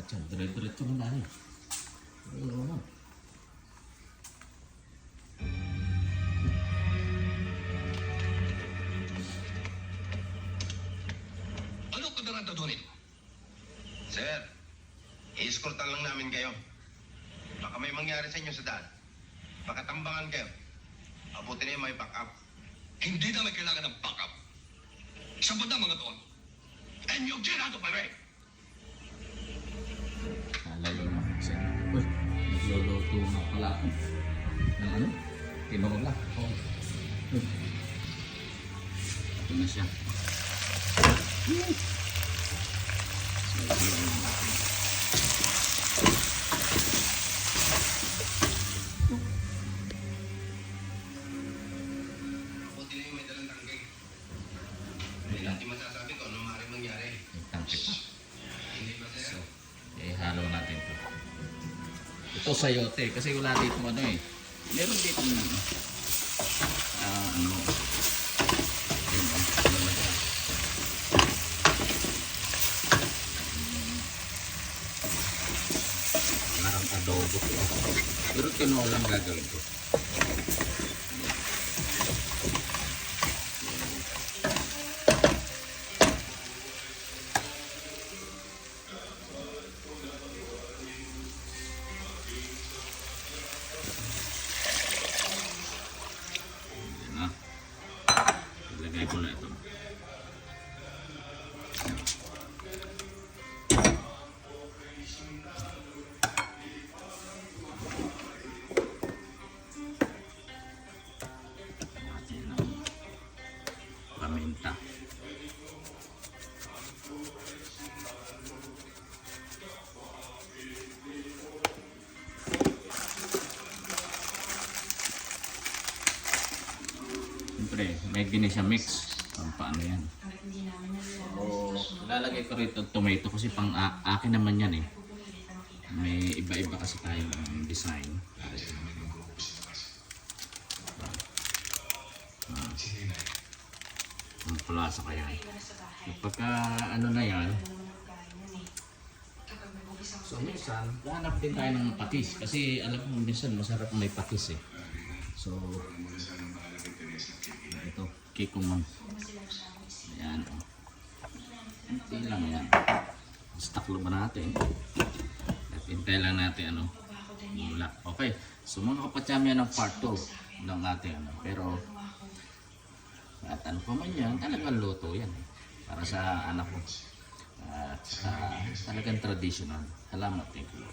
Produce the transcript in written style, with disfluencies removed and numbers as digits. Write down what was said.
Diyan, dire-diretso mo na rin. Ayun naman. Ano ko daradadonin? Sir, i-escortan lang namin kayo. Baka may mangyari sa inyo sa daan. Baka tambangan kayo. Abuti na yung may backup. Hindi na may kailangan ng backup. Sabad na mga doon. And you get out of my way! Lalo na kasi, uy, nagluluto na pala ako. Ng ano? Tinola. Oo. Ito na siya. So, yun natin. Abuti na yung may dalang tangkay. Hindi natin masasabi kung anong maaaring mangyari. Yung tangkip pa. Hindi ba, sir? Halo natin ito. Ito sayote kasi wala dito ano eh. Meron dito ano. Ano. Yun, ano na siya. Parang adobo. Pero tinolang gagawin ko. Ilagay ko na ito. Natin ang paminta. Siyempre, may gini siya mix. Paano yan? So, lalagay ko rito tomato kasi pang akin naman yan eh. May iba-iba kasi tayong design. Ang palasa kaya. Pagka ano na yan, so minsan, hanap din tayo ng patis. Kasi alam mo minsan masarap may patis eh. So, ito, kikumang. Ayan o. Hindi lang yan. Staklo ba natin? At hintay lang natin ano. Mula. Okay. So mga kapatsami yan ang part 2 ng ating ano. Pero, at ano pa man yan, talagang luto yan eh. Para sa anak ko. At talagang traditional. Salamat. Thank you.